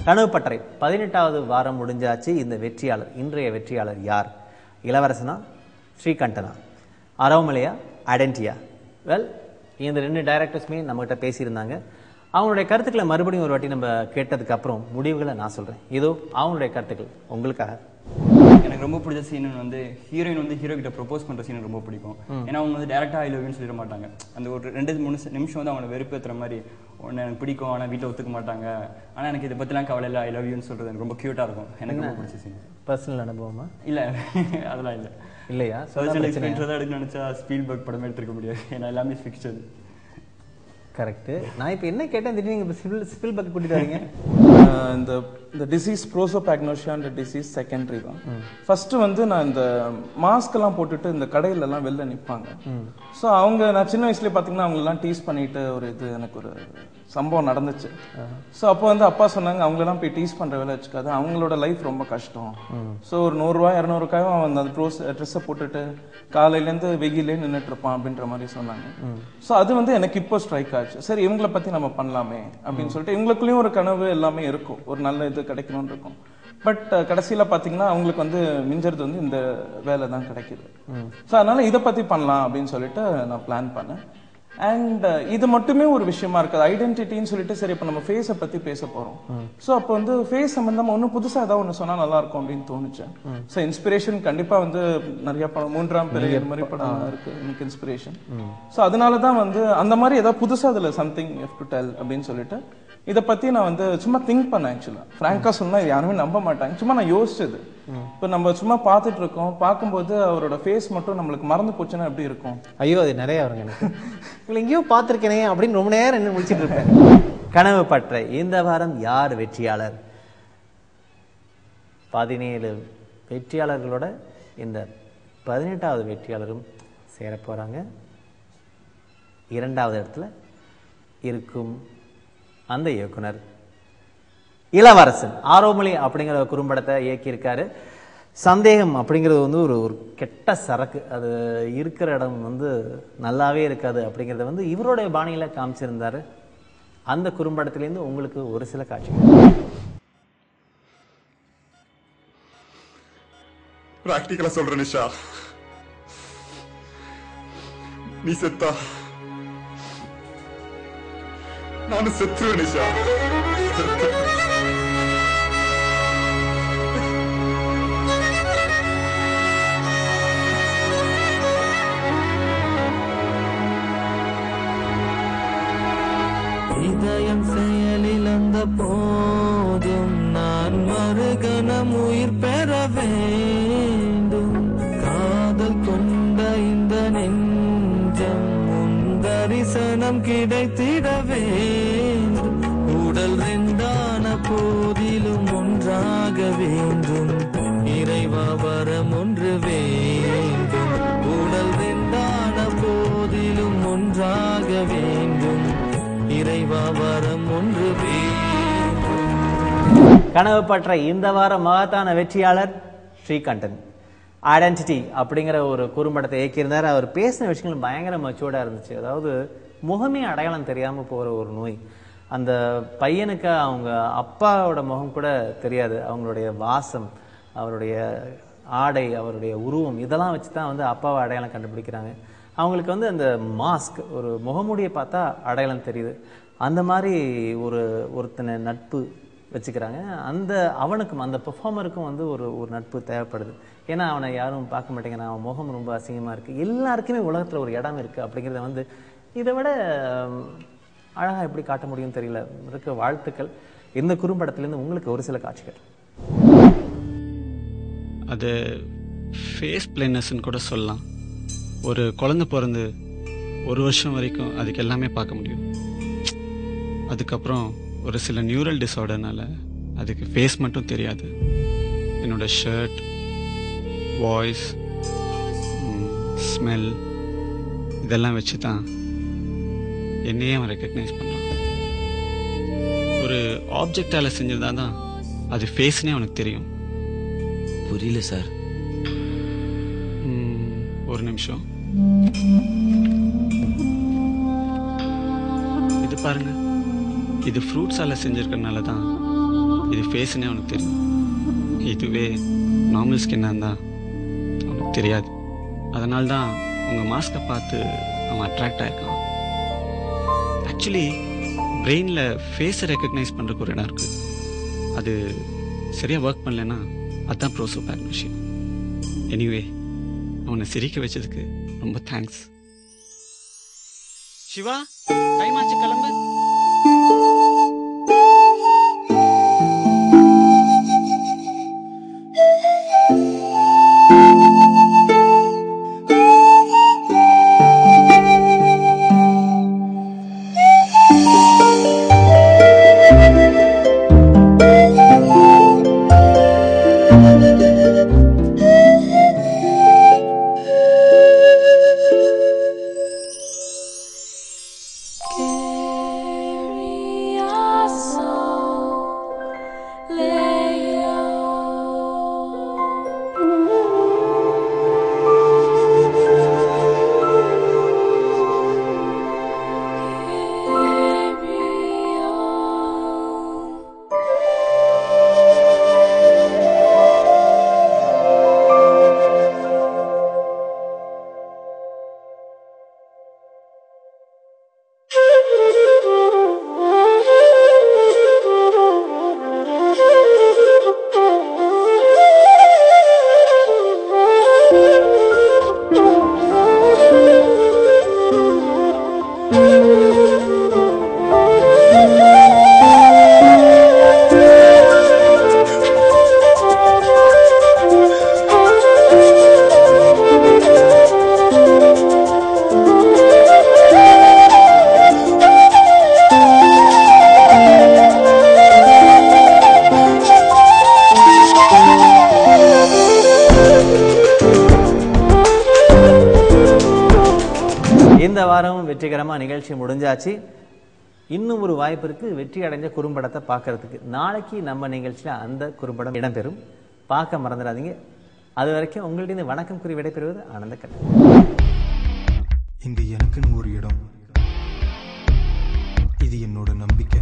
கனவு பட்டறை 18வது வாரம் முடிஞ்சாச்சு. இந்த வெற்றியாளர், இன்றைய வெற்றியாளர் யார்? இளவரசனா, ஸ்ரீகண்டனா, அரவமலையா, ஐடென்டியா? வெல், இந்த 2 டைரக்டர்ஸுமே நம்மகிட்ட பேசியிருந்தாங்க. அவங்களுடைய கருத்துக்களை மறுபடியும் ஒரு வாட்டி நம்ம கேட்டதுக்கு அப்புறம் முடிவுகளை நான் சொல்றேன். இதோ அவங்களுடைய கருத்துக்கள் உங்களுக்காக. எனக்கு ரொம்ப பிடிச்ச சீன் வந்து ஹீரோயின் வந்து ஹீரோ கிட்ட ப்ரொபோஸ் பண்ற சீன் ரொம்ப பிடிக்கும். ஏன்னா அவங்க வந்து டேரக்டா ஐ லவ் யூன்னு சொல்லிட மாட்டாங்க. அந்த ஒரு 2-3 நிமிஷம் வந்து அவங்களை வெறுப்பேற்றுற மாதிரி, ஒன்று எனக்கு பிடிக்கும் ஆனால் வீட்டில் ஒத்துக்க மாட்டாங்க, ஆனால் எனக்கு இதை பற்றிலாம் கவலை இல்லை, ஐ லவ் யூன்னு சொல்றது எனக்கு ரொம்ப க்யூட்டாக இருக்கும். எனக்கு ரொம்ப பிடிச்ச சீன். பர்சனல் அனுபவமா? இல்லை, அதெல்லாம் இல்லை. இல்லையா? பர்சனல் எக்ஸ்பீரியன்ஸ் தான் எடுக்க நினச்சா ஸ்பீல்பர்க் படமே எடுத்துருக்க முடியாது. ஏன்னா எல்லாமே ஃபிக்ஷன். கரெக்ட். நான் இப்போ என்ன கேட்டேன், திடீர்னு ஸ்பீல்பர்க் கூட்டிட்டு வரீங்க? இந்த டிசீஸ் ப்ரோசோபாக்னோசியான்ற டிசீஸ் செகண்டரி தான். ஃபர்ஸ்ட் வந்து நான் இந்த மாஸ்க் எல்லாம் போட்டுட்டு இந்த கடையில எல்லாம் வெளில நிற்பாங்க. ஸோ நான் சின்ன வயசுல பார்த்தீங்கன்னா அவங்களெல்லாம் டீஸ் பண்ணிட்டு எனக்கு ஒரு சம்பவம் நடந்துச்சு. ஸோ அப்போ வந்து அப்பா சொன்னாங்க, அவங்களெல்லாம் போய் டீஸ் பண்ற வேலை வச்சுக்காது, அவங்களோட லைஃப் ரொம்ப கஷ்டம். ஸோ ஒரு 100 ரூபாய் 200 ரூபாயும் அவன் அந்த ட்ரெஸ்ஸை போட்டுட்டு காலையிலேருந்து வெயிலே நின்றுட்டு இருப்பான் அப்படின்ற மாதிரி சொன்னாங்க. ஸோ அது வந்து எனக்கு இப்போ ஸ்ட்ரைக் ஆச்சு. சரி, இவங்களை பத்தி நம்ம பண்ணலாமே அப்படின்னு சொல்லிட்டு, இவங்களுக்குள்ளேயும் ஒரு கனவு எல்லாமே இருக்கும், ஒரு நல்ல இது கிடைக்கணும்னு இருக்கும். பட் கடைசியில பாத்தீங்கன்னா அவங்களுக்கு வந்து மிஞ்சறது வந்து இந்த வேலை தான் கிடைக்குது. ஸோ அதனால இதை பத்தி பண்ணலாம் அப்படின்னு சொல்லிட்டு நான் பிளான் பண்ணேன். அண்ட் இது மட்டுமே ஒரு விஷயமா இருக்காது, ஐடென்டிட்டின்னு சொல்லிட்டு சரி இப்போ நம்ம ஃபேஸை பத்தி பேச போறோம். ஸோ அப்போ வந்து ஃபேஸ் சம்பந்தமா ஒன்றும் புதுசா ஏதாவது ஒன்று சொன்னா நல்லா இருக்கும் அப்படின்னு தோணுச்சு. ஸோ இன்ஸ்பிரேஷன் கண்டிப்பா வந்து நிறைய படம், 3ஆம் பிறை இது மாதிரி படம் இருக்கு எனக்கு இன்ஸ்பிரேஷன். ஸோ அதனாலதான் வந்து அந்த மாதிரி ஏதாவது புதுசா அதுல சம்திங் எஃப் டு டெல் அப்படின்னு சொல்லிட்டு இதை பத்தி நான் வந்து சும்மா திங்க் பண்ணேன். ஆக்சுவலா ஃப்ராங்கா சொன்னா இது யாருமே நம்ப மாட்டாங்க. சும்மா நான் யோசிச்சது. இப்போ நம்ம சும்மா பார்த்துட்டு இருக்கோம், பார்க்கும்போது அவரோட ஃபேஸ் மட்டும் நம்மளுக்கு மறந்து போச்சுன்னா எப்படி இருக்கும்? ஐயோ, அது நிறைய வருங்க எனக்கு. இவங்களை எங்கேயோ பார்த்துருக்கேனே அப்படின்னு ரொம்ப நேரம் என்ன முடிச்சுட்டு இருப்பேன். கனவு பற்றை இந்த வாரம் யார் வெற்றியாளர்? 17 வெற்றியாளர்களோட இந்த 18வது வெற்றியாளரும் சேர போறாங்க. 2வது இடத்துல இருக்கும் அந்த இயக்குனர் இளவரசன். ஆரோமலை அப்படிங்கிற குறும்படத்தை இயக்கியிருக்காரு. சந்தேகம் அப்படிங்கிறது வந்து ஒரு கெட்ட சரக்கு, அது இருக்கிற இடம் வந்து நல்லாவே இருக்காது அப்படிங்கிறத வந்து இவருடைய பாணியில காமிச்சிருந்தாரு. அந்த குறும்படத்திலேருந்து உங்களுக்கு ஒரு சில காட்சிகள். பிராக்டிகலா சொல்ற நிஷா, நீ செத்தா நானும் செத்துருவேன் நிஷா. இதயம் செயலில் அந்த போதும் நான் மறுகணம் உயிர் பெற வேண்டும். காதல் கொண்ட இந்த நெஞ்சம் உன் தரிசனம் கிடைத்திட வேண்டும். உடல் 2ஆன போதிலும் ஒன்றாக வேண்டும். இறைவா வரம் ஒன்று வேண்டும். உடல் 2ஆன போதிலும் ஒன்றாக வேண்டும். இறைவா வரம் ஒன்று வேண்டும். கனவு பற்ற இந்த வார மகத்தான வெற்றியாளர் ஸ்ரீகண்டன். ஐடென்டிட்டி அப்படிங்கிற ஒரு குறும்படத்தை இயக்கியிருந்தார். அவர் பேசின விஷயங்கள் பயங்கர மச்சோர்டா இருந்துச்சு. அதாவது முகமே அடையாளம் தெரியாம போற ஒரு நோய். அந்த பையனுக்கு அவங்க அப்பாவோட முகம் கூட தெரியாது. அவங்களுடைய வாசம், அவருடைய ஆடை, அவருடைய உருவம், இதெல்லாம் வச்சு தான் வந்து அப்பாவை அடையாளம் கண்டுபிடிக்கிறாங்க. அவங்களுக்கு வந்து அந்த மாஸ்க், ஒரு முகமூடியை பார்த்தா அடையாளம் தெரியுது. அந்த மாதிரி ஒருத்தனை நட்பு வச்சுக்கிறாங்க. அவனுக்கும் அந்த பெர்ஃபார்மருக்கும் வந்து ஒரு நட்பு தேவைப்படுது. ஏன்னா அவனை யாரும் பார்க்க மாட்டேங்கிறான், அவன் முகம் ரொம்ப அசிங்கமா இருக்கு. எல்லாருக்குமே உலகத்துல ஒரு இடம் இருக்கு அப்படிங்கிறத வந்து இதை விட அழகா எப்படி காட்ட முடியும் தெரியல. இருக்க வாழ்த்துக்கள். இந்த குறும்படத்திலேருந்து உங்களுக்கு ஒரு சில காட்சிகள். அது ஃபேஸ் பிளைனஸ்ன்னு கூட சொல்லலாம். ஒரு குழந்தை பிறந்து 1 வருஷம் வரைக்கும் அதுக்கு எல்லாமே பார்க்க முடியும். அதுக்கப்புறம் ஒரு சில நியூரல் டிஸார்டர்னால அதுக்கு ஃபேஸ் மட்டும் தெரியாது. என்னோட ஷர்ட், வாய்ஸ், ஸ்மெல் இதெல்லாம் வச்சு தான் என்னையே அவன் ரெக்கக்னைஸ் பண்ணுறான். ஒரு ஆப்ஜெக்டால் செஞ்சதா தான் அது ஃபேஸ்னே அவனுக்கு தெரியும். புரியல சார். ஒரு நிமிஷம். இது பாருங்க, இது ஃப்ரூட்ஸால செஞ்சிருக்கனால தான் இது ஃபேஸ்னே அவனுக்கு தெரியும். இதுவே நார்மல் ஸ்கின்னாக இருந்தால் அவனுக்கு தெரியாது. அதனால தான் உங்கள் மாஸ்கை பார்த்து அவன் அட்ராக்ட் ஆகிருக்கான். ஆக்சுவலி பிரெயினில் ஃபேஸை ரெக்கக்னைஸ் பண்ணுறக்கு ஒரு இடம் இருக்குது. அது சரியாக ஒர்க் பண்ணலைன்னா அதுதான் ப்ரோசோபாக்னோசியா. எனிவே அவனை சிரிக்க வச்சதுக்கு ரொம்ப தேங்க்ஸ். சிவா, டைம் ஆச்சு, கிளம்பு. இந்த வாரம் வெற்றிகரமாக நிகழ்ச்சி முடிஞ்சாச்சு. இன்னும் ஒரு வாய்ப்பு இருக்கு வெற்றி அடைஞ்ச குறும்படத்தை பார்க்கறதுக்கு. நாளைக்கு நம்ம நிகழ்ச்சியில் அந்த குறும்படம் இடம்பெறும். பார்க்க மறந்துடாதீங்க. அது வரைக்கும் உங்கள்கிட்ட வணக்கம் கூறி விடைபெறுவது ஆனந்தக்கண்ணன். இங்கு எனக்குன்னு ஒரு இடம், இது என்னோட நம்பிக்கை.